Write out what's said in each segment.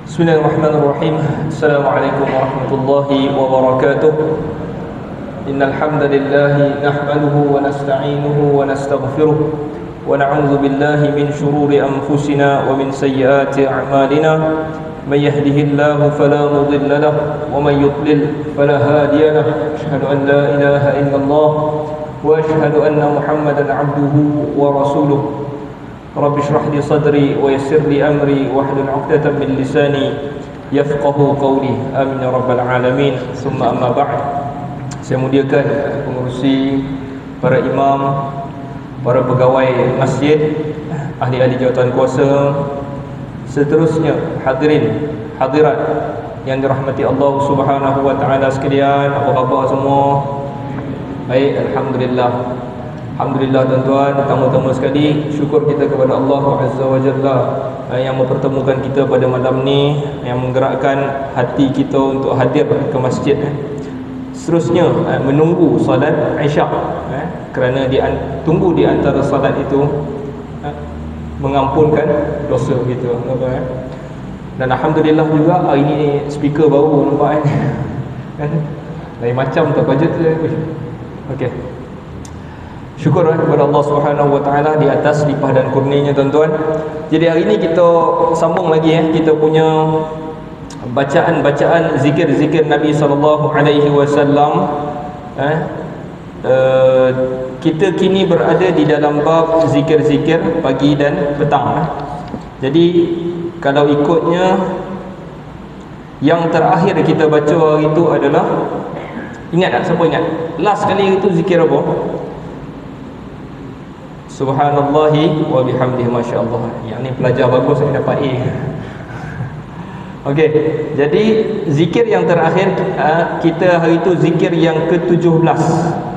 Bismillahirrahmanirrahim. Assalamualaikum warahmatullahi wabarakatuh. Innal hamdalillah nahmaduhu wa nasta'inuhu wa nastaghfiruh wa na'udzu billahi min shururi anfusina wa min sayyiati a'malina. May yahdihillahu fala mudilla lahu wa may yudlil fala hadiya lahu. Asyhadu an la ilaha illallah wa asyhadu anna Muhammadan 'abduhu wa rasuluh. Rabbi shrah li sadri wa yassir li amri wahlul 'uqdatam min lisani yafqahu qawli. Amin ya rabbal alamin. Summa amma ba'd. Saya muliakan pengurusi, para imam, para pegawai masjid, ahli-ahli jawatan kuasa, seterusnya hadirin hadirat yang dirahmati Allah Subhanahu wa taala sekalian. Apa khabar semua? Baik, alhamdulillah. Alhamdulillah tuan-tuan, pertama-tama sekali syukur kita kepada Allah Azza wa Jalla yang mempertemukan kita pada malam ni, yang menggerakkan hati kita untuk hadir ke masjid. Seterusnya menunggu salat Isyak, kerana tunggu di antara salat itu mengampunkan dosa kita. Dan alhamdulillah juga hari ni speaker baru nampak kan. Lain macam tak bajet je. Okey. Syukur kepada Allah Subhanahu wa taala di atas limpah dan kurnianya tuan-tuan. Jadi hari ni kita sambung lagi kita punya bacaan-bacaan zikir-zikir Nabi sallallahu alaihi wasallam. Kita kini berada di dalam bab zikir-zikir pagi dan petang. Jadi kalau ikutnya, yang terakhir kita baca hari itu adalah, ingat tak? Siapa ingat? Last kali itu zikir apa? Subhanallahi wa bihamdihi, masya-Allah. Yang ni pelajar bagus yang dapat A. Okey, jadi zikir yang terakhir kita hari itu zikir yang ke-17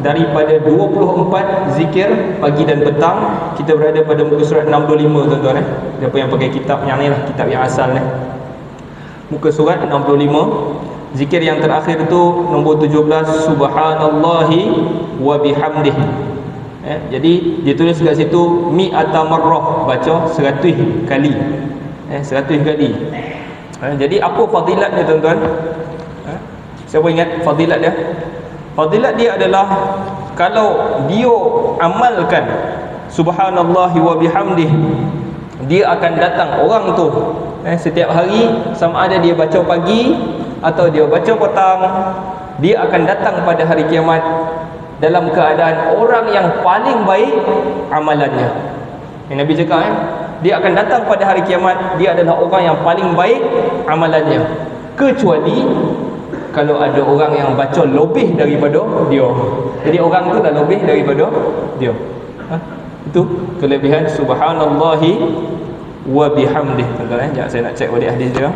daripada 24 zikir pagi dan petang. Kita berada pada muka surat 65 tuan-tuan. Siapa yang pakai kitab yang ni lah, kitab yang asal ni. Muka surat 65. Zikir yang terakhir tu nombor 17, Subhanallahi wa bihamdihi. Jadi ditulis kat situ mi'ata marrah, baca 100 kali. 100 kali. Jadi apa fadilat dia tuan-tuan? Siapa ingat fadilat dia? Fadilat dia adalah kalau dia amalkan Subhanallahi wa bihamdihi, dia akan datang orang tu setiap hari, sama ada dia baca pagi atau dia baca petang, dia akan datang pada hari kiamat dalam keadaan orang yang paling baik amalannya. Yang Nabi cakap dia akan datang pada hari kiamat, dia adalah orang yang paling baik amalannya, kecuali kalau ada orang yang baca lebih daripada dia. Jadi orang tu dah lebih daripada dia. Itu kelebihan Subhanallahi wa bihamdih. Tuan-tuan, sekejap saya nak cek balik hadis dia.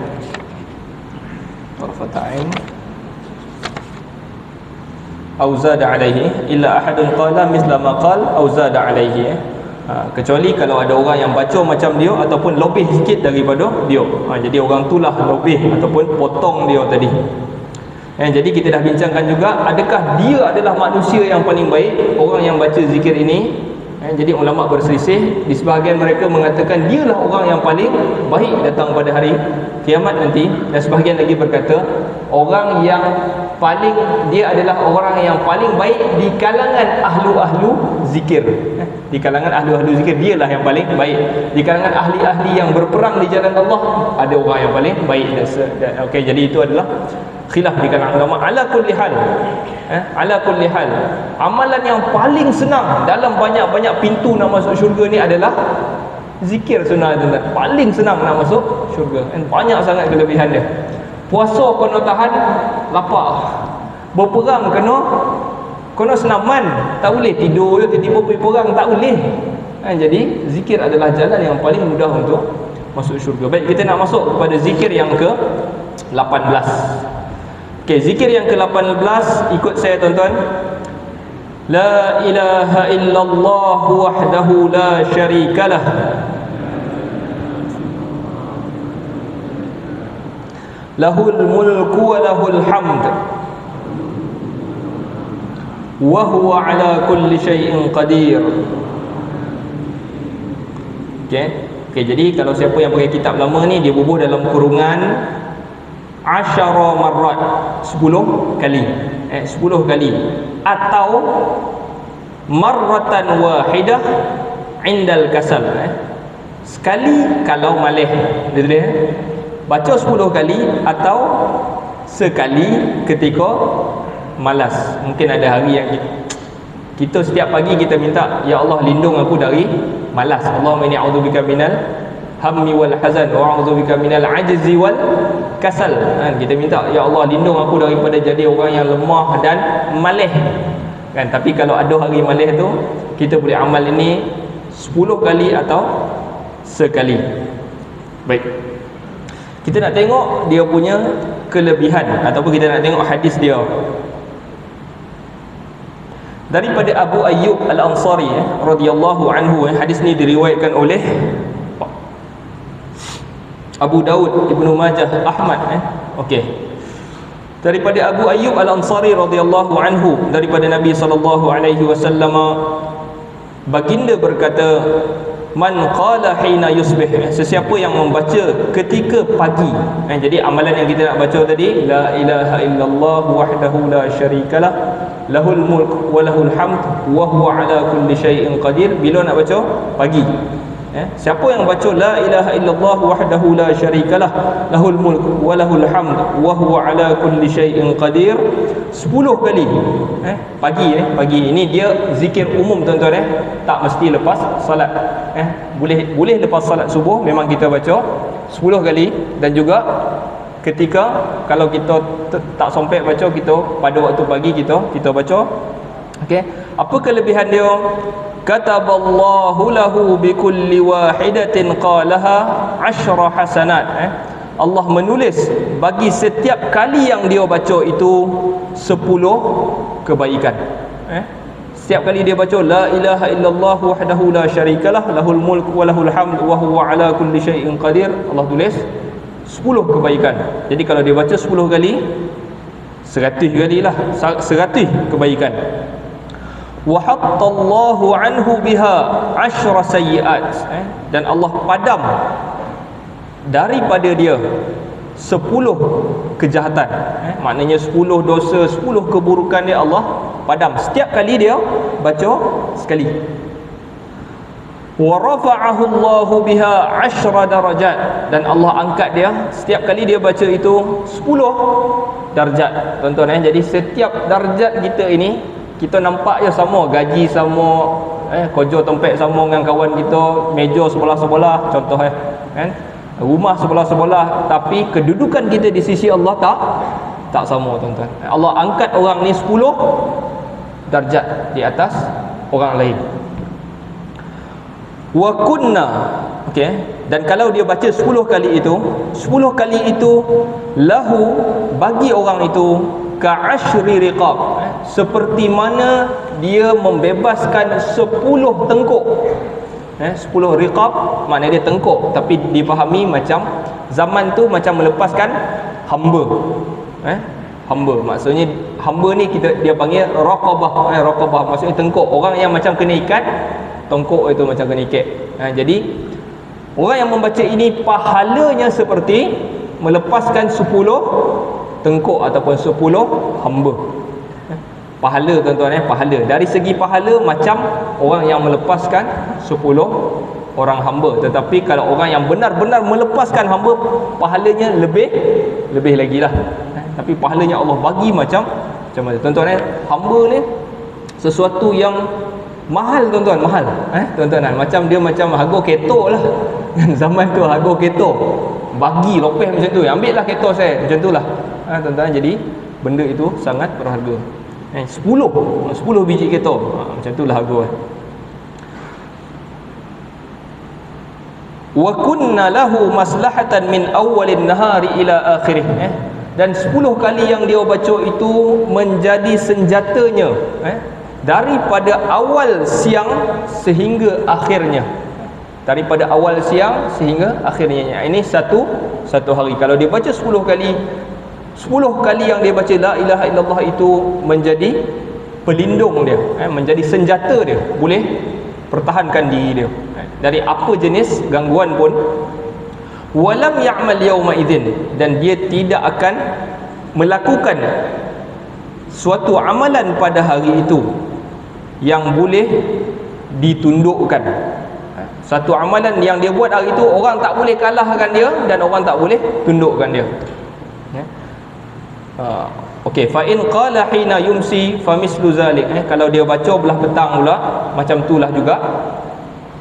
Tarfatain au zada alaihi illa ahadun qala mithla ma qala au zada alaihi. Kecuali kalau ada orang yang baca macam dia ataupun lebih sikit daripada dia. Jadi orang itulah lebih ataupun potong dia tadi. Jadi kita dah bincangkan juga, adakah dia adalah manusia yang paling baik, orang yang baca zikir ini? Jadi ulama berselisih. Di sebahagian mereka mengatakan dialah orang yang paling baik datang pada hari kiamat nanti, dan sebahagian lagi berkata orang yang paling, dia adalah orang yang paling baik di kalangan ahlu-ahlu zikir. Di kalangan ahlu-ahlu zikir dialah yang paling baik. Di kalangan ahli-ahli yang berperang di jalan Allah, ada orang yang paling baik. Okey, jadi itu adalah khilaf di kalangan ulama. Ala kulli hal, ala kulli hal, amalan yang paling senang dalam banyak-banyak pintu nak masuk syurga ni adalah zikir sunnah tuan-tuan. Paling senang nak masuk syurga, banyak sangat kelebihan dia. Puasa kena tahan lapar, berperang kena senaman, tak boleh tidur je tiba-tiba pergi perang, tak boleh. Jadi zikir adalah jalan yang paling mudah untuk masuk syurga. Baik, kita nak masuk kepada zikir yang ke-18. Okey, zikir yang ke-18 ikut saya tuan-tuan. La ilaha illallah wahdahu la syarikalah. Lahul mulku wa lahul hamd. Wa huwa ala kulli syai'in qadir. Okey. Okey, jadi kalau siapa yang pakai kitab lama ni, dia bubuh dalam kurungan 10 marrat, 10 kali. 10 kali atau marratan wahidah indal kasal. Sekali kalau malih. Dia baca 10 kali atau sekali ketika malas. Mungkin ada hari yang kita setiap pagi kita minta, ya Allah lindung aku dari malas. Allahumma inni a'udzubika minal hammi wal hazan wa a'udzubika minal ajzi wal kasal. Kita minta, ya Allah lindung aku daripada jadi orang yang lemah dan malih. Kan, tapi kalau ada hari malih tu, kita boleh amal ini 10 kali atau sekali. Baik. Kita nak tengok dia punya kelebihan ataupun kita nak tengok hadis dia. Daripada Abu Ayyub Al-Ansari radhiyallahu anhu, hadis ni diriwayatkan oleh Abu Daud, Ibnu Majah, Ahmad. Okey. Daripada Abu Ayyub Al-Ansari radhiyallahu anhu, daripada Nabi sallallahu alaihi wasallam, baginda berkata, man qala hina yusbih, sesiapa yang membaca ketika pagi. Jadi amalan yang kita nak baca tadi, la ilaha illallah wahdahu la syarikalah, lahul mulk wa lahul hamd wa huwa ala kulli syai'in qadir. Bila nak baca? Pagi. Siapa yang baca la ilaha illallah wahdahu la syarikalah, lahul mulk wa lahul hamd wa huwa ala kulli syai'in qadir 10 kali pagi. Pagi ini dia zikir umum tuan-tuan, tak mesti lepas solat. Boleh lepas solat subuh memang kita baca 10 kali, dan juga ketika kalau kita tak sampai baca, kita pada waktu pagi kita baca. Okey, apa kelebihan dia? Kataballahu lahu bikulli wahidatin qalaha 10 hasanat. Allah menulis bagi setiap kali yang dia baca itu 10 kebaikan. Setiap kali dia baca la ilaha illallah wahdahu la syarikalah, lahul mulk wa lahul hamd wa huwa ala kulli syai'in qadir, Allah tulis 10 kebaikan. Jadi kalau dia baca 10 kali, 100 kali lah, 100 kebaikan. Wa hattallahu anhu biha 10 sayyi'at, dan Allah padam daripada dia 10 kejahatan. Maknanya 10 dosa, 10 keburukan dia Allah padam setiap kali dia baca sekali. Wa rafa'ahu Allahu biha 10 darajat, dan Allah angkat dia setiap kali dia baca itu 10 darjat. Tuan-tuan, jadi setiap darjat kita ini, kita nampak je sama, gaji sama, kerja tempat sama dengan kawan kita, meja sebelah-sebelah contoh, kan, rumah sebelah-sebelah, tapi kedudukan kita di sisi Allah tak sama, tuan-tuan. Allah angkat orang ni 10 darjat di atas orang lain. Wa kunna, okey, dan kalau dia baca 10 kali itu, 10 kali itu lahu, bagi orang itu, ka'ashri riqab, seperti mana dia membebaskan 10 tengkuk. 10 riqab maknanya dia tengkuk, tapi dipahami macam zaman tu macam melepaskan hamba. Hamba, maksudnya hamba ni dia panggil raqabah. Raqabah maksudnya tengkuk, orang yang macam kena ikat, tengkuk itu macam kena ikat. Jadi orang yang membaca ini pahalanya seperti melepaskan 10 tengkuk ataupun 10 hamba. Pahala, tuan-tuan, pahala. Dari segi pahala macam orang yang melepaskan 10 orang hamba. Tetapi kalau orang yang benar-benar melepaskan hamba, pahalanya lebih lagi lah. Tapi pahalanya Allah bagi macam mana, tuan-tuan, hamba ni sesuatu yang mahal, tuan-tuan, mahal. Tuan-tuan, macam dia macam harga ketok lah. Zaman tu harga ketok, bagi lopeh macam tu, ambil lah ketok saya, macam tu lah. Tuan-tuan, jadi benda itu sangat berharga. 10 biji ketok, macam tu lah harga. Wa kunna lahu maslahatan min awwalin nahari ila akhirih, dan 10 kali yang dia baca itu menjadi senjatanya daripada awal siang sehingga akhirnya. Daripada awal siang sehingga akhirnya. Ini satu hari. Kalau dia baca 10 kali, 10 kali yang dia baca la ilaha illallah itu menjadi pelindung dia, menjadi senjata dia, boleh pertahankan diri dia. dari apa jenis gangguan pun, walam ya'mal yawma idzin, dan dia tidak akan melakukan suatu amalan pada hari itu yang boleh ditundukkan. Satu amalan yang dia buat hari itu, orang tak boleh kalahkan dia dan orang tak boleh tundukkan dia. Okey, fa in qala hina yumsi fa mislu zalik. Kalau dia baca belah petang pula, macam itulah juga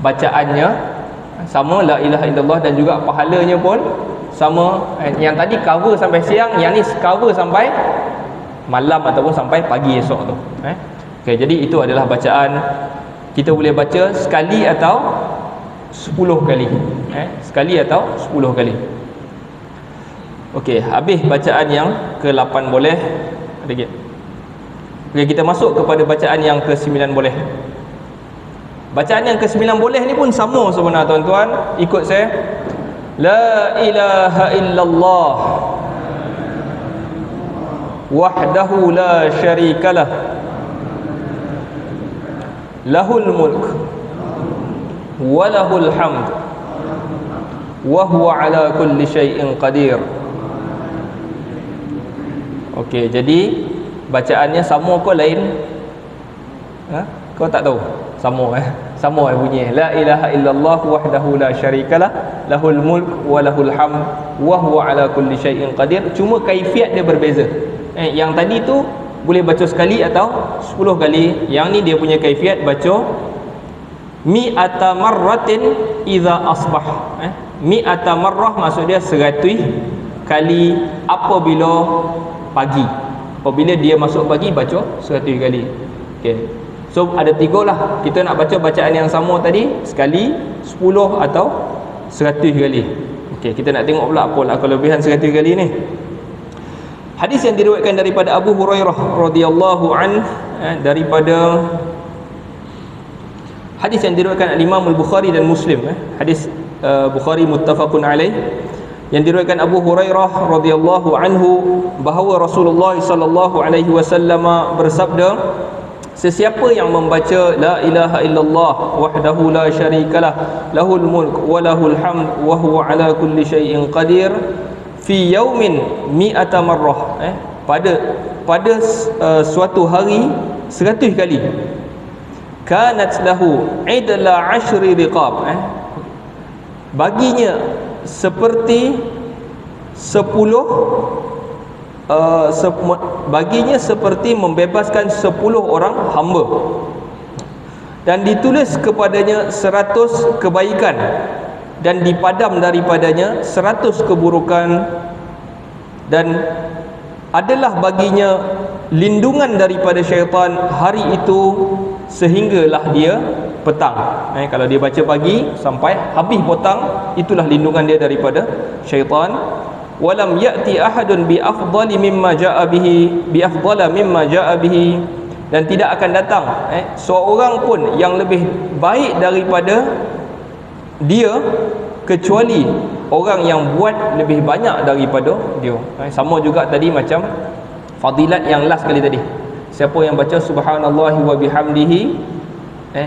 bacaannya, sama la ilaha illallah, dan juga pahalanya pun sama. Yang tadi cover sampai siang, yang ni cover sampai malam ataupun sampai pagi esok tu. Okey, jadi itu adalah bacaan. Kita boleh baca sekali atau 10 kali. Sekali atau 10 kali. Okey, habis bacaan yang ke-8 boleh. Ada lagi? Okey, kita masuk kepada bacaan yang ke-9 boleh. Bacaan yang ke-9 boleh ni pun sama sebenarnya tuan-tuan. Ikut saya. La ilaha illallah wahdahu la syarikalah, lahul mulk wa lahul hamd wa huwa ala kulli syai'in qadir. Okey, jadi bacaannya sama ke lain? Kau tak tahu? Sama sama bunyi. La ilaha illallah wahdahu la syarikalah, lahul mulk wa lahul hamd wa huwa ala kulli syai'in qadir. Cuma kaifiat dia berbeza. Yang tadi tu boleh baca sekali atau 10 kali. Yang ni dia punya kaifiat baca mi'ata marratin idza asbah. Mi'ata marrah maksud dia 100 kali apabila pagi. Apabila dia masuk pagi, baca 100 kali. Okey. So ada 3 lah. Kita nak baca bacaan yang sama tadi, sekali, 10 atau 100 kali. Okey, kita nak tengok pula apalah kelebihan 100 kali ni. Hadis yang diriwayatkan daripada Abu Hurairah radhiyallahu an, daripada hadis yang diriwayatkan Imam Al-Bukhari dan Muslim, hadis Bukhari muttafaqun alaih, yang diriwayatkan Abu Hurairah radhiyallahu anhu bahawa Rasulullah sallallahu alaihi wasallam bersabda, sesiapa yang membaca la ilaha illallah wahdahu la syarikalah, lahul mulk wa lahul hamd wa huwa ala kulli syai'in qadir fi yaumin mi'ata marrah, pada suatu hari 100 kali, kanat lahu idla 10 riqab, baginya seperti 10 baginya seperti membebaskan 10 orang hamba, dan ditulis kepadanya 100 kebaikan, dan dipadam daripadanya 100 keburukan, dan adalah baginya lindungan daripada syaitan hari itu sehinggalah dia petang. Kalau dia baca pagi sampai habis petang, itulah lindungan dia daripada syaitan. Walam ya'ti ahadun bi afdali mimma ja'a bihi, bi afdala mimma ja'a bihi, dan tidak akan datang seorang pun yang lebih baik daripada dia, kecuali orang yang buat lebih banyak daripada dia. Sama juga tadi macam fadilat yang last kali tadi. Siapa yang baca subhanallahi wa bihamdihi,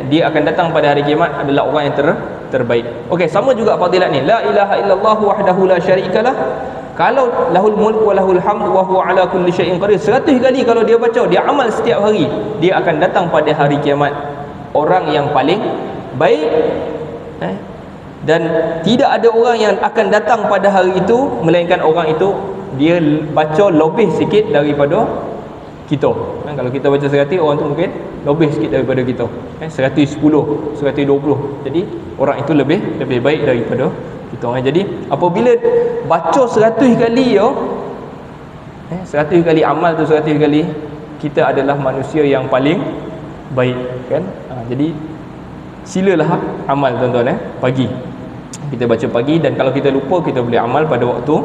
dia akan datang pada hari kiamat adalah orang yang terbaik. Okey, sama juga fadilat ni. La ilaha illallah wahdahu la syarikalah, kalau lahul mulk wa lahul hamd wa huwa ala kulli syai'in qadir, 100 kali kalau dia baca, dia amal setiap hari, dia akan datang pada hari kiamat orang yang paling baik. Dan tidak ada orang yang akan datang pada hari itu melainkan orang itu dia baca lebih sikit daripada kita. Kalau kita baca 100, orang tu mungkin lebih sikit daripada kita. 110, 120. Jadi orang itu lebih baik daripada kita. Jadi apabila baca 100 kali 100 kali amal tu 100 kali, kita adalah manusia yang paling baik, kan? Jadi silalah amal tuan-tuan, pagi. Kita baca pagi, dan kalau kita lupa, kita boleh amal pada waktu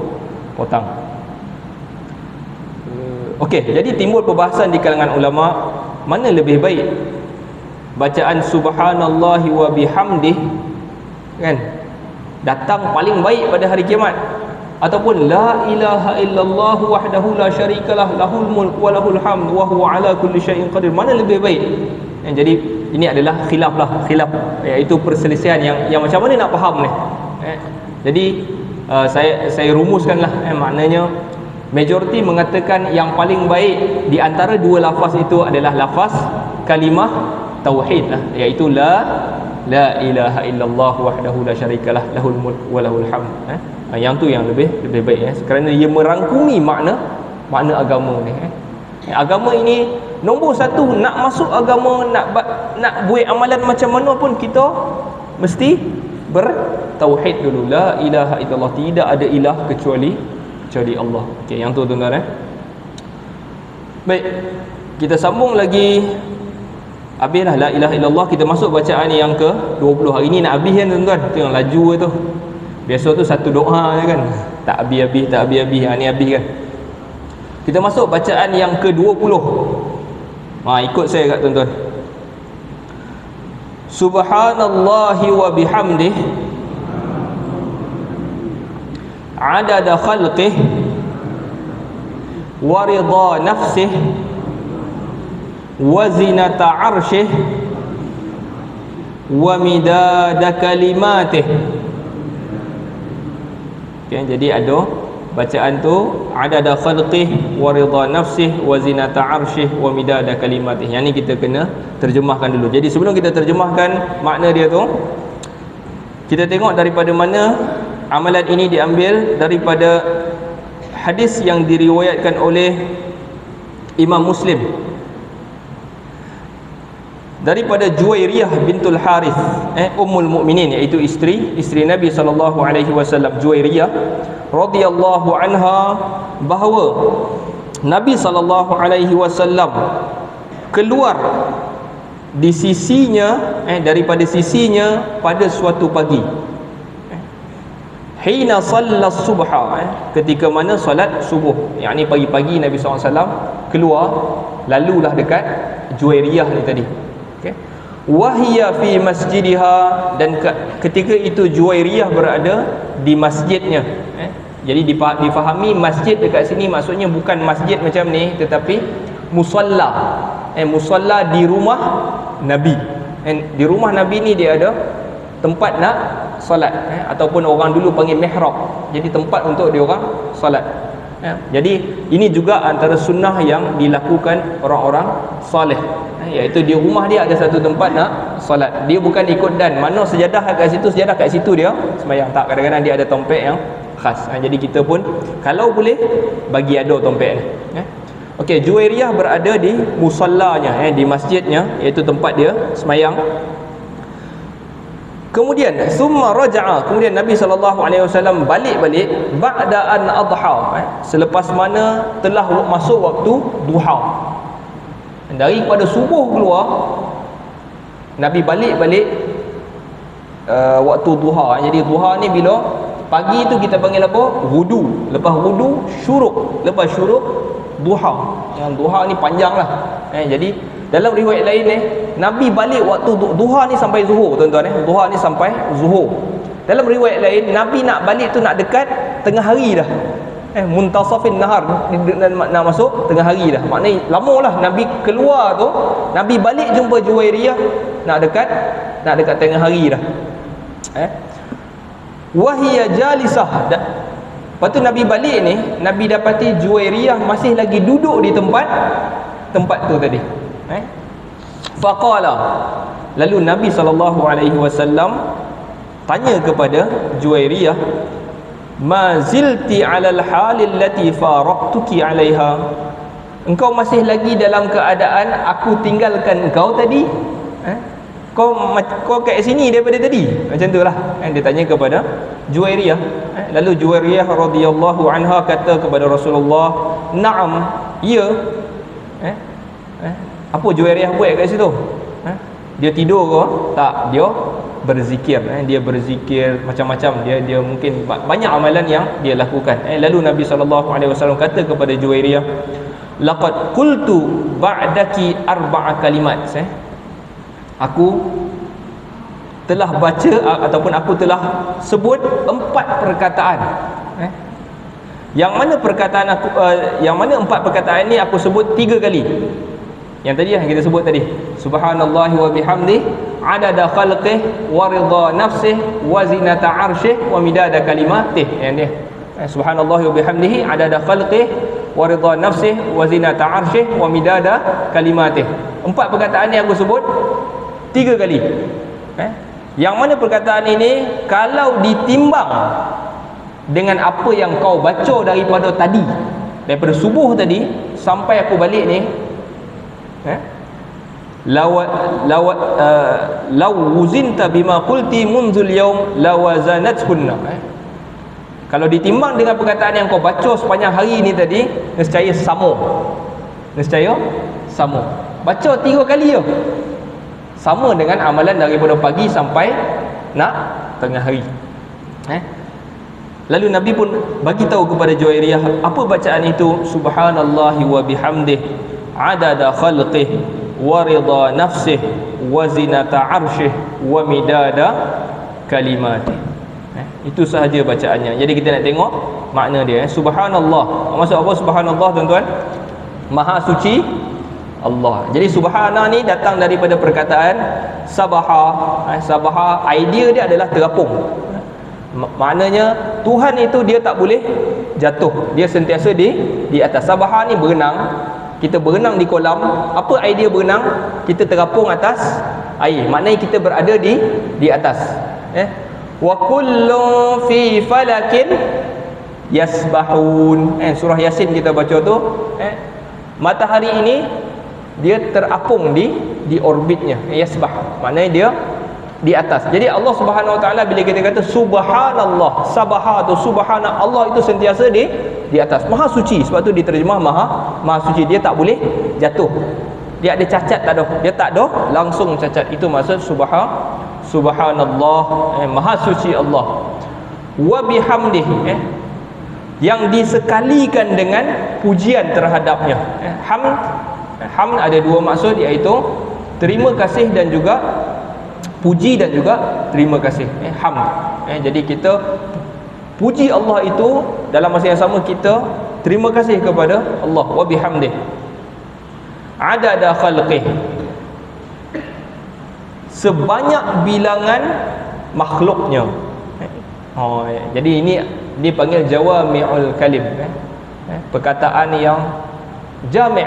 petang. Okey, jadi timbul perbahasan di kalangan ulama, mana lebih baik? Bacaan subhanallahi wa bihamdih, kan, datang paling baik pada hari kiamat, ataupun la ilaha illallah wahdahu la syarikalah, lahul mulk wa lahul hamd wa huwa ala kulli syai'in qadir, mana lebih baik? Jadi ini adalah khilaf, iaitu perselisihan yang macam mana nak faham ni. Jadi saya rumuskanlah, maknanya majoriti mengatakan yang paling baik di antara dua lafaz itu adalah lafaz kalimah tauhid lah, iaitu la ilaha illallah wahdahu la syarikalah lahul mulk wa lahul hamd. Yang tu yang lebih baik, kerana ia merangkumi makna agama ni. Agama ini nombor satu, nak masuk agama, nak buat amalan macam mana pun, kita mesti bertauhid dulu. La ilaha illallah, tidak ada ilah kecuali Allah. Okey, yang tu tuan-tuan. Baik, kita sambung lagi. Habislah la ilaha illallah, kita masuk bacaan yang ke-20. Hari ni nak habis kan tuan-tuan? Tu yang laju tu. Biasa tu satu doa je kan, tak habis-habis. Ni habis kan. Kita masuk bacaan yang ke-20. Ikut saya kat tuan-tuan. Subhanallahi wa bihamdih adada khalqih wa ridha nafsih wa zinata arshih wa midada kalimatih. Okay, jadi ada bacaan tu adada khalqih wa ridha nafsih wa zinata arshih wa midada kalimatih. Yang ni kita kena terjemahkan dulu. Jadi sebelum kita terjemahkan makna dia tu, kita tengok daripada mana amalan ini diambil. Daripada hadis yang diriwayatkan oleh Imam Muslim daripada Juwairiyah bintul Harith, Ummul Mukminin, iaitu isteri Nabi sallallahu alaihi wasallam, Juwairiyah radhiyallahu anha, bahawa Nabi sallallahu alaihi wasallam keluar di sisinya, daripada sisinya pada suatu pagi, hina sallas subha, ketika mana salat subuh, yakni pagi-pagi Nabi SAW keluar, lalulah dekat Juwairiyah ni tadi. Okey, wahia fi masjidiha, dan ketika itu Juwairiyah berada di masjidnya. Jadi difahami masjid dekat sini maksudnya bukan masjid macam ni, tetapi musalla. Musalla di rumah Nabi. Di rumah Nabi ni dia ada tempat nak solat, ataupun orang dulu panggil mihrab. Jadi tempat untuk dia orang solat. Jadi ini juga antara sunnah yang dilakukan orang-orang soleh, iaitu di rumah dia ada satu tempat nak solat. Dia bukan ikut dan mana sejadah kat situ dia sembahyang. Tak, kadang-kadang dia ada tempat yang khas. Jadi kita pun kalau boleh bagi ada tempat ni. Okey, Juwairiyah berada di musallanya, di masjidnya, iaitu tempat dia sembahyang. Kemudian summa raja'a, kemudian Nabi SAW balik ba'da an adha, selepas mana telah masuk waktu duha. Daripada subuh keluar, Nabi balik waktu duha. Jadi duha ni bila pagi tu kita panggil apa? Wudu. Lepas wudu syuruk. Lepas syuruk duha. Yang duha ni panjang lah. Jadi dalam riwayat lain ni, Nabi balik waktu duha ni sampai zuhur, tuan-tuan. Duha ni sampai zuhur. Dalam riwayat lain, Nabi nak balik tu nak dekat tengah hari dah. Muntasafin nahar, nak masuk tengah hari dah. Maknanya lama lah Nabi keluar tu, Nabi balik jumpa Juwairiyah nak dekat tengah hari dah. Wahia jalisah. Lepas tu Nabi balik ni, Nabi dapati Juwairiyah masih lagi duduk di tempat tu tadi. Faqala, lalu Nabi SAW tanya kepada Juwairiyah, ma zilti alal halil lati faraqtuki alaiha, engkau masih lagi dalam keadaan aku tinggalkan engkau tadi? Kau kat sini daripada tadi? Macam tu lah. Dia tanya kepada Juwairiyah. Lalu Juwairiyah radhiyallahu anha kata kepada Rasulullah, na'am, ya. Apa Juwairiyah buat kat situ? Dia tidur ke? Tak, dia berzikir. Dia berzikir macam-macam. Dia mungkin banyak amalan yang dia lakukan. Lalu Nabi SAW kata kepada Juwairiyah, laqad qultu ba'daki arba'a kalimat. Aku telah baca ataupun aku telah sebut 4 perkataan. Yang mana 4 perkataan ni aku sebut 3 kali. Yang tadi yang kita sebut tadi, subhanallahi wa bihamdi adada khalqih wa ridha nafsih wa zinata arsyih wa midada kalimatih. Yang dia subhanallahi wa bihamdihi adada khalqih wa ridha nafsih wa zinata arsyih wa midada kalimatih. 4 perkataan yang aku sebut 3 kali. Yang mana perkataan ini kalau ditimbang dengan apa yang kau baca daripada tadi, daripada subuh tadi sampai aku balik ni, law wuzinta bima qulti munzul yaum lawazanathunna. Kalau ditimbang dengan perkataan yang kau baca sepanjang hari ni tadi, nescaya sama. Nescaya sama. Baca 3 kali je, sama dengan amalan daripada pagi sampai nak tengah hari. Lalu Nabi pun bagi tahu kepada Juwairiyah apa bacaan itu, subhanallahi wa bihamdih adada khalqih wa ridha nafsih wa zinata arsyih wa midada kalimatih. Itu sahaja bacaannya. Jadi kita nak tengok makna dia. Subhanallah, maksud apa subhanallah tuan-tuan? Maha suci Allah. Jadi subhana ni datang daripada perkataan sabaha. Sabaha, idea dia adalah terapung. Maknanya Tuhan itu dia tak boleh jatuh, dia sentiasa di atas. Sabaha ni berenang. Kita berenang di kolam. Apa idea berenang? Kita terapung atas air. Maknanya kita berada di atas. Wa kullu fi falakin yasbahun. Surah Yasin kita baca tu, matahari ini dia terapung di orbitnya, yasbah. Maknanya dia di atas. Jadi Allah Subhanahu Wa Taala bila kita kata subhanallah, sabaha tu subhana, Allah itu sentiasa di atas, maha suci. Sebab tu diterjemah maha suci. Dia tak boleh jatuh, dia ada cacat, tak ada, dia tak ada langsung cacat. Itu maksud subhanallah, maha suci Allah. Wa bihamdih, yang disekalikan dengan pujian terhadapnya. Hamd ada 2 maksud, iaitu terima kasih dan juga puji, dan juga terima kasih. Hamd. Jadi kita puji Allah itu, dalam masa yang sama kita terima kasih kepada Allah. Wa bihamdih adada khalqih, sebanyak bilangan makhluknya. Jadi ini dipanggil jawami'ul kalim, perkataan yang jami'.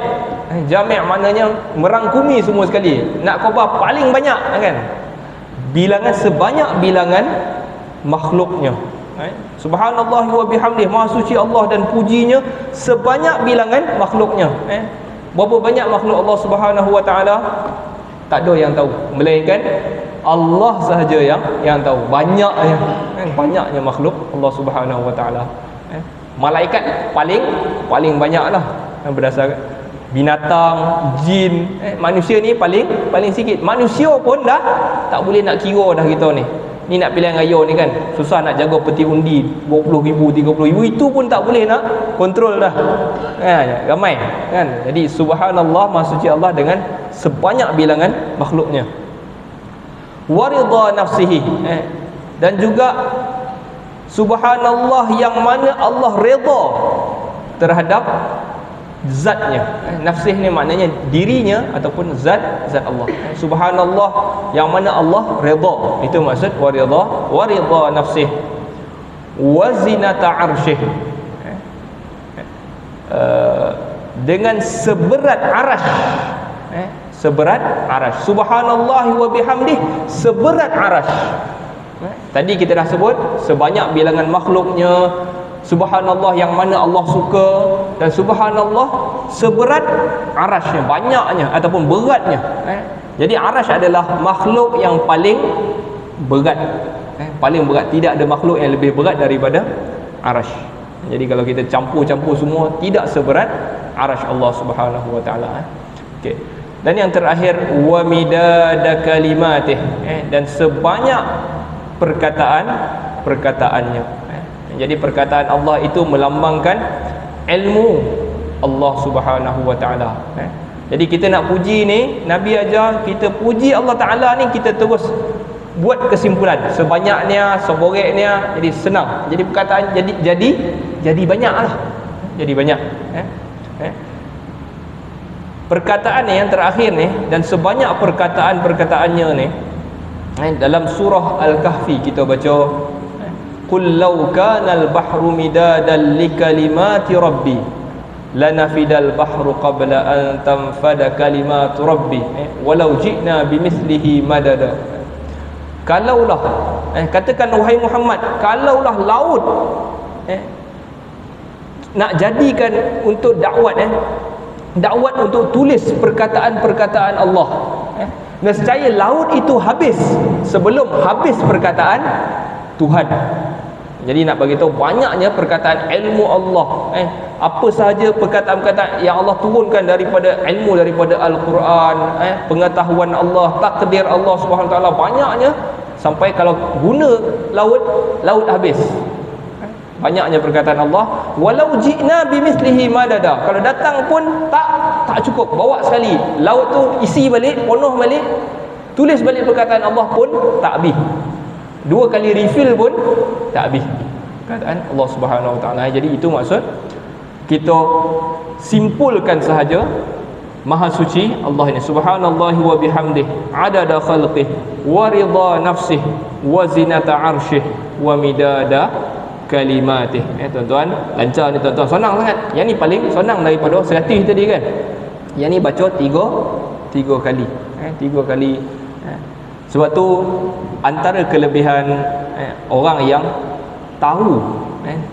Jami' maknanya merangkumi semua sekali, nak khabar paling banyak, kan? Bilangan, sebanyak bilangan makhluknya. Subhanallah wa bihamdih, maha suci Allah dan pujinya sebanyak bilangan makhluknya. Berapa banyak makhluk Allah Subhanahu Wa Taala? Tak ada yang tahu, melainkan Allah sahaja yang tahu. Banyaknya, banyaknya makhluk Allah Subhanahu Wa Taala. Malaikat paling banyaklah, berdasarkan binatang, jin, manusia ni paling sikit. Manusia pun dah tak boleh nak kira dah kita ni. Ni nak pilihan raya ni kan, susah nak jaga peti undi 20,000, 30,000, itu pun tak boleh nak kontrol dah. Ramai kan. Jadi subhanallah, maha suci Allah dengan sebanyak bilangan makhluknya. Wa ridha nafsihi, dan juga subhanallah yang mana Allah redha terhadap zatnya. Nafsih ni maknanya dirinya ataupun zat Allah. Subhanallah yang mana Allah redha, itu maksud wa ridha nafsih wa zinata arsyih, dengan seberat arash. Seberat arash. Subhanallah wa bihamdih, seberat arash. Tadi kita dah sebut sebanyak bilangan makhluknya, subhanallah yang mana Allah suka, dan subhanallah seberat arasnya, banyaknya ataupun beratnya. Jadi arash adalah makhluk yang paling berat. Paling berat, tidak ada makhluk yang lebih berat daripada arash. Jadi kalau kita campur-campur semua, tidak seberat arash Allah Subhanahu Wa Taala. Okey. Dan yang terakhir, wa midada kalimatih, dan sebanyak perkataannya. Jadi perkataan Allah itu melambangkan ilmu Allah Subhanahu Wa Taala. Jadi kita nak puji ni, Nabi ajar kita puji Allah Taala ni, kita terus buat kesimpulan sebanyaknya, seboreknya, jadi senang. Jadi perkataan jadi banyaklah. Jadi banyak. perkataan yang terakhir ni, dan sebanyak perkataan-perkataannya ni, dalam surah Al-Kahfi kita baca, qul law kana al-bahru midadan li kalimati rabbi lanafidal bahru qabla an tanfada kalimatu rabbi walau ji'na bimithlihi madada. Kalaulah katakan wahai Muhammad, kalaulah laut nak jadikan untuk dakwat untuk tulis perkataan-perkataan Allah, nescaya laut itu habis sebelum habis perkataan Tuhan. Jadi nak bagi tahu banyaknya perkataan ilmu Allah, apa sahaja perkataan-perkataan yang Allah turunkan daripada ilmu, daripada Al-Quran, pengetahuan Allah, takdir Allah Subhanahu Wa Taala, banyaknya sampai kalau guna laut habis. Banyaknya perkataan Allah, walau ji'na bimithlihi madada, kalau datang pun tak cukup, bawa sekali laut tu isi balik, penuh balik, tulis balik perkataan Allah pun tak habis. 2 kali refill pun tak habis perkataan Allah Subhanahu Wa Taala. Jadi itu maksud kita simpulkan sahaja, Maha suci Allah ini, subhanallahi wa bihamdih adada khalqih wa ridha nafsih wa zinata arsyih wa midada kalimatih. Tuan-tuan, lancar ni tuan-tuan, senang sangat. Yang ni paling senang daripada 100 tadi kan. Yang ni baca 3 kali. 3 kali. Sebab tu antara kelebihan orang yang tahu,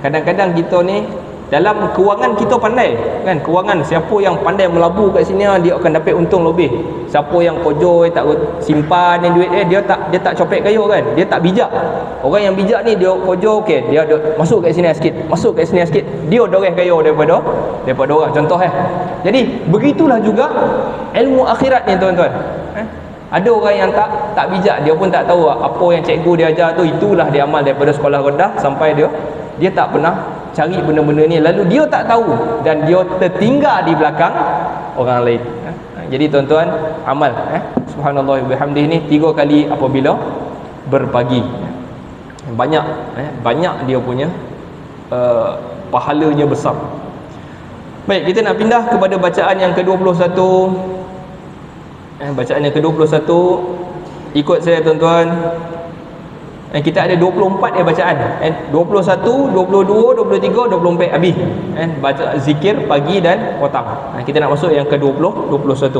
kadang-kadang kita ni dalam kewangan kita pandai kan, kewangan siapa yang pandai melabur kat sini dia akan dapat untung lebih. Siapa yang kojoi tak simpan ni duit dia tak copek kayu kan, dia tak bijak. Orang yang bijak ni dia kojo, okey, dia masuk kat sini sikit, masuk kat sini sikit, dia doreh kayu daripada orang, contoh Jadi begitulah juga ilmu akhirat ni tuan-tuan. Ada orang yang tak bijak, dia pun tak tahu apa yang cikgu dia ajar tu, itulah dia amal daripada sekolah rendah sampai dia tak pernah cari benda-benda ni, lalu dia tak tahu dan dia tertinggal di belakang orang lain. Jadi tuan-tuan, amal subhanallah wa bihamdih ni 3 kali apabila berpagi. Banyak dia punya pahalanya besar. Baik, kita nak pindah kepada bacaan yang ke-21. Bacaan yang ke-21, ikut saya tuan-tuan. Kita ada 24 bacaan. 21, 22, 23, 24 habis. Baca zikir pagi dan petang. Kita nak masuk yang ke-20, 21.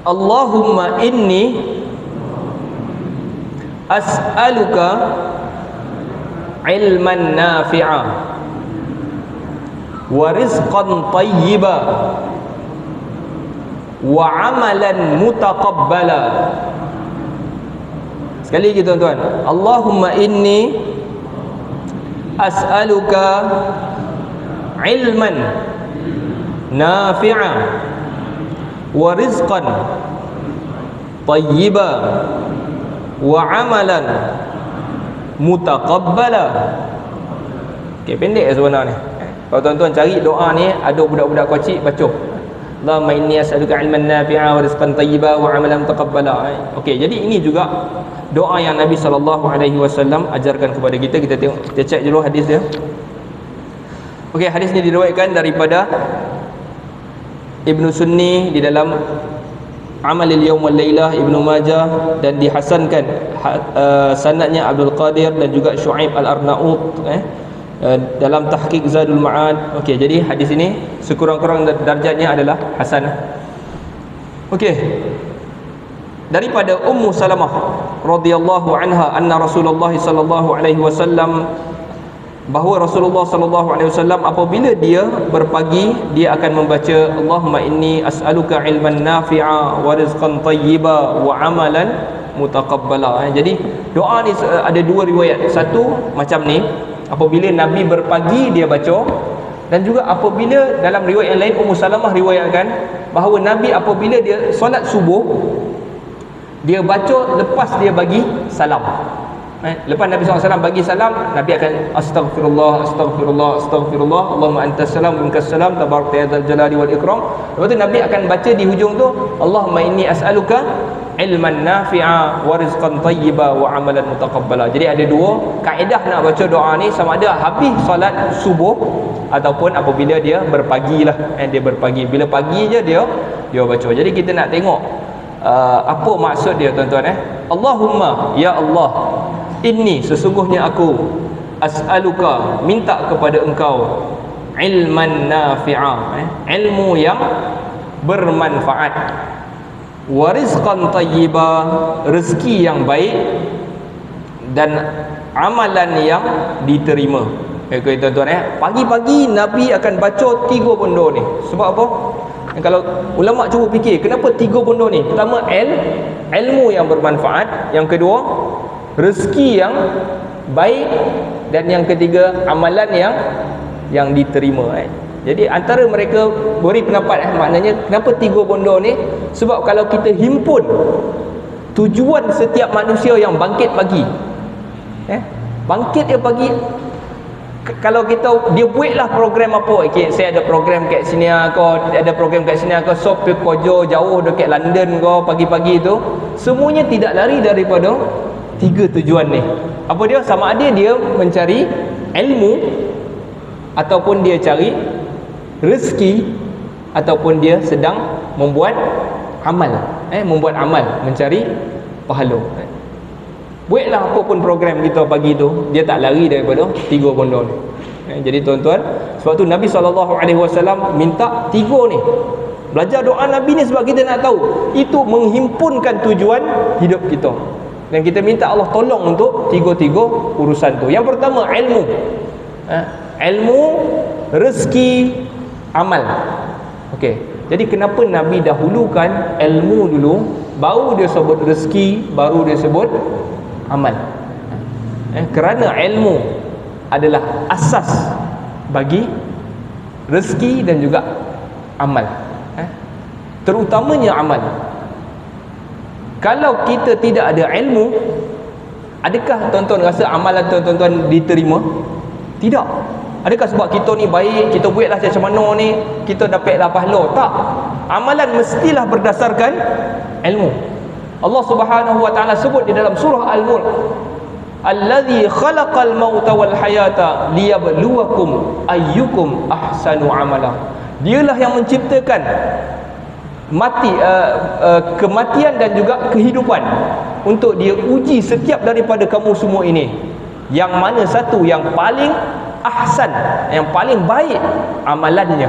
Allahumma inni as'aluka ilman nafi'a wa rizqan tayyiba wa amalan mutaqabbala. Sekali lagi tuan-tuan, Allahumma inni as'aluka ilman nafi'a wa rizqan tayyiba wa amalan mutaqabbala. Okay, pendek sebenarnya. Kalau tuan-tuan cari doa ni, ada budak-budak kecil baca, Allahumma inni as'aluka ilman nafi'a wa rizqan tayyiba wa amalan mutaqabbala. Okey, jadi ini juga doa yang Nabi SAW ajarkan kepada kita. Kita tengok, kita cek dulu hadis dia. Okey, hadis ni diriwayatkan daripada Ibnu Sunni di dalam Amalil Yawm wal Lailah, Ibnu Majah, dan dihasankan sanadnya Abdul Qadir dan juga Syuaib Al-Arnaut dalam Tahqiq Zadul Ma'ad. Okey, jadi hadis ini sekurang-kurang darjatnya adalah hasan. Okey, daripada Ummu Salamah radhiyallahu anha anna Rasulullah sallallahu alaihi wasallam, bahawa Rasulullah sallallahu alaihi wasallam apabila dia berpagi, dia akan membaca Allahumma inni as'aluka ilman nafi'a wa rizqan tayyiba wa amalan mutaqabbala. Jadi doa ni ada 2 riwayat. Satu macam ni, apabila Nabi berpagi dia baca, dan juga apabila dalam riwayat yang lain Ummu Salamah riwayatkan bahawa Nabi apabila dia solat subuh, dia baca lepas dia bagi salam. Lepas Nabi SAW bagi salam, Nabi akan astaghfirullah, astaghfirullah, astaghfirullah, Allahumma antas salam wa minkas salam, tabarakta ya dzal jalali wal ikram. Lepas tu Nabi akan baca di hujung tu, Allahumma inni as'aluka ilman nafi'a wa rizqan tayyiba wa amalan mutaqabbala. Jadi ada 2 kaedah nak baca doa ni, sama ada habis solat subuh ataupun apabila dia berpagi lah, dia berpagi, bila pagi je dia baca. Jadi kita nak tengok apa maksud dia tuan-tuan. Allahumma, ya Allah, inni, sesungguhnya aku, as'aluka, minta kepada engkau, ilman nafi'a, ilmu yang bermanfaat, wa rizqan tayyiba, rezeki yang baik, dan amalan yang diterima. Tuan-tuan, pagi-pagi Nabi akan baca 3 benda ni. Sebab apa? Kalau ulama cuba fikir, kenapa 3 benda ni? Pertama, ilmu yang bermanfaat, yang kedua rezeki yang baik, dan yang ketiga amalan yang diterima. Jadi antara mereka beri pendapat, maknanya kenapa 3 benda ni? Sebab kalau kita himpun tujuan setiap manusia yang bangkit pagi, bangkit dia pagi, kalau dia buatlah program apa, saya ada program kat sini ada program kat sini so pergi kerja jauh dekat London pagi-pagi tu, semuanya tidak lari daripada 3 tujuan ni. Apa dia? Sama ada dia mencari ilmu, ataupun dia cari rezeki, ataupun dia sedang membuat amal, membuat amal, mencari pahala. Buatlah apa pun program kita pagi tu, dia tak lari daripada 3 benda ni. Jadi tuan-tuan, sebab tu Nabi SAW minta 3 ni. Belajar doa Nabi ni sebab kita nak tahu itu menghimpunkan tujuan hidup kita, dan kita minta Allah tolong untuk 3 urusan tu. Yang pertama, ilmu, ilmu, rezeki, amal. Okey, jadi kenapa Nabi dahulukan ilmu dulu, baru dia sebut rezeki, baru dia sebut amal? Kerana ilmu adalah asas bagi rezeki dan juga amal, terutamanya amal. Kalau kita tidak ada ilmu, adakah tuan-tuan rasa amalan tuan-tuan diterima? Tidak. Adakah sebab kita ni baik, kita buatlah macam mana ni, kita dapatlah pahala? Tak. Amalan mestilah berdasarkan ilmu. Allah Subhanahu wa taala sebut di dalam surah Al-Mulk, allazi khalaqal mauta wal hayata liyabluwakum ayyukum ahsanu amala. Dialah yang menciptakan kematian dan juga kehidupan untuk dia uji setiap daripada kamu semua ini, yang mana satu yang paling ahsan, yang paling baik amalannya.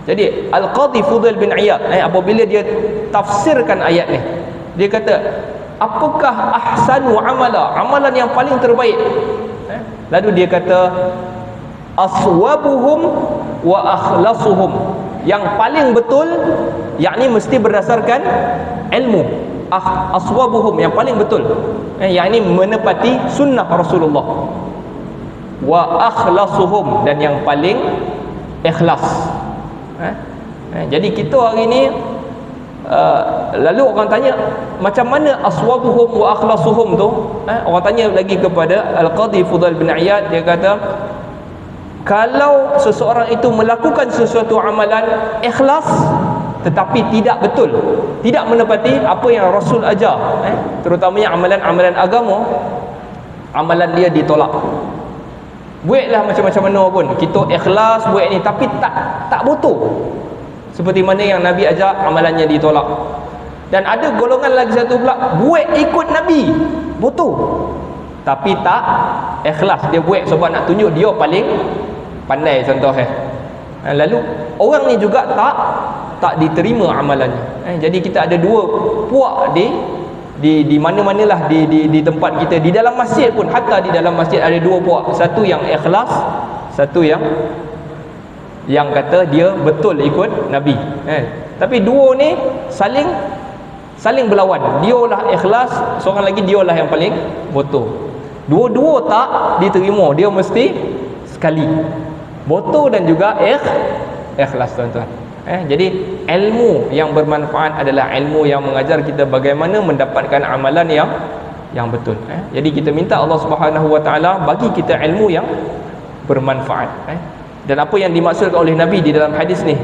Jadi Al-Qadhi Fudail bin Iyad, apabila dia tafsirkan ayat ni, dia kata, apakah ahsanu amala, amalan yang paling terbaik? Lalu dia kata, aswabuhum wa akhlasuhum, yang paling betul, yakni mesti berdasarkan ilmu. Aswabuhum, yang paling betul, yakni menepati sunnah Rasulullah. Wa akhlasuhum, dan yang paling ikhlas. Jadi kita hari ni lalu orang tanya, macam mana aswabuhum wa akhlasuhum tu? Orang tanya lagi kepada Al-Qadhi Fudail bin Iyad, dia kata, kalau seseorang itu melakukan sesuatu amalan ikhlas tetapi tidak betul, tidak menepati apa yang Rasul ajar, terutamanya amalan-amalan agama, amalan dia ditolak. Buatlah macam-macam mana pun, kita ikhlas buat ni, tapi tak betul seperti mana yang Nabi ajar, amalannya ditolak. Dan ada golongan lagi satu pula, buat ikut Nabi, betul, tapi tak ikhlas. Dia buat sebab nak tunjuk dia paling pandai, contoh. Lalu orang ni juga tak diterima amalannya. Jadi kita ada 2 puak di mana-manalah di tempat kita, di dalam masjid pun, hatta di dalam masjid ada 2 puak, satu yang ikhlas, satu yang kata dia betul ikut Nabi. Tapi 2 ni saling berlawan. Dialah ikhlas, seorang lagi dialah yang paling betul. Dua-dua tak diterima, dia mesti sekali, betul dan juga ikhlas, tuan-tuan. Jadi ilmu yang bermanfaat adalah ilmu yang mengajar kita bagaimana mendapatkan amalan yang betul. Jadi kita minta Allah Subhanahu wa taala bagi kita ilmu yang bermanfaat. Dan apa yang dimaksudkan oleh Nabi di dalam hadis ni,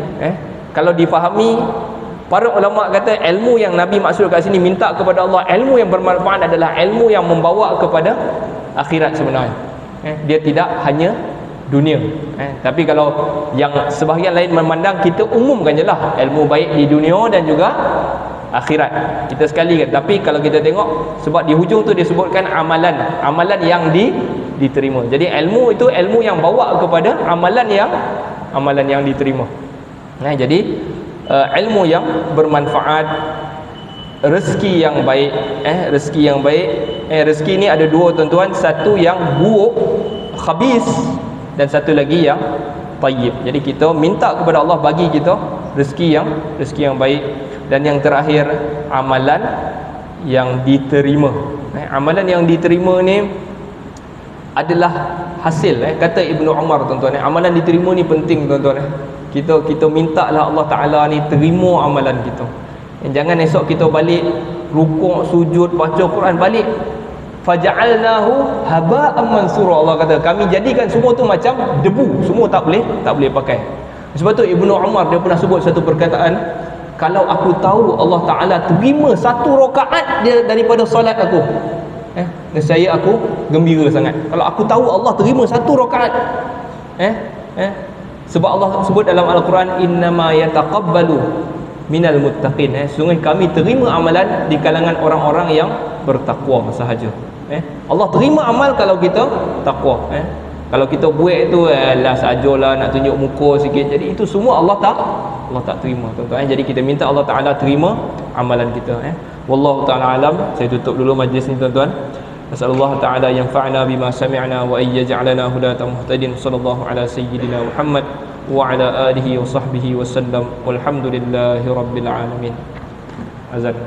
kalau difahami, para ulama kata ilmu yang Nabi maksud kat sini, minta kepada Allah ilmu yang bermanfaat, adalah ilmu yang membawa kepada akhirat sebenarnya. Dia tidak hanya dunia. Tapi kalau yang sebahagian lain memandang, kita umumkan je lah ilmu baik di dunia dan juga akhirat. Kita sekali kan. Tapi kalau kita tengok, sebab di hujung tu disebutkan amalan yang diterima. Jadi ilmu itu ilmu yang bawa kepada amalan yang diterima. Jadi ilmu yang bermanfaat, rezeki yang baik, rezeki ni ada dua tuan-tuan, satu yang buruk, khabis, dan satu lagi yang tayyib. Jadi kita minta kepada Allah bagi kita rezeki yang baik. Dan yang terakhir, amalan yang diterima. Amalan yang diterima ni adalah hasil, kata Ibnu Umar tuan-tuan, amalan diterima ni penting tuan-tuan. Kita minta lah Allah Ta'ala ni terima amalan kita. Jangan esok kita balik rukuk, sujud, baca Quran, balik faja'alnahu haba'an mansura. Allah kata kami jadikan semua tu macam debu, semua tak boleh pakai. Sebab tu Ibnu Umar dia pernah sebut satu perkataan, kalau aku tahu Allah Ta'ala terima satu rakaat dia daripada solat aku, nescaya aku gembira sangat. Kalau aku tahu Allah terima satu rakaat, sebab Allah sebut dalam Al-Quran, innama yataqabbalu minal muttaqin, sesungguhnya kami terima amalan di kalangan orang-orang yang bertakwa sahaja. Allah terima amal kalau kita takwa. Kalau kita buat tu lah sajalah nak tunjuk muka sikit, jadi itu semua Allah tak terima tuan-tuan. Jadi kita minta Allah Ta'ala terima amalan kita. Wallahu ta'ala alam. Saya tutup dulu majlis ni tuan-tuan. Nasallallahu ta'ala yanfa'na bima sami'na wa ayyaj'alana hudatan muhtadin. Sallallahu ala sayyidina Muhammad wa ala alihi wa sahbihi wa sallam. Walhamdulillahi rabbil alamin. Azan.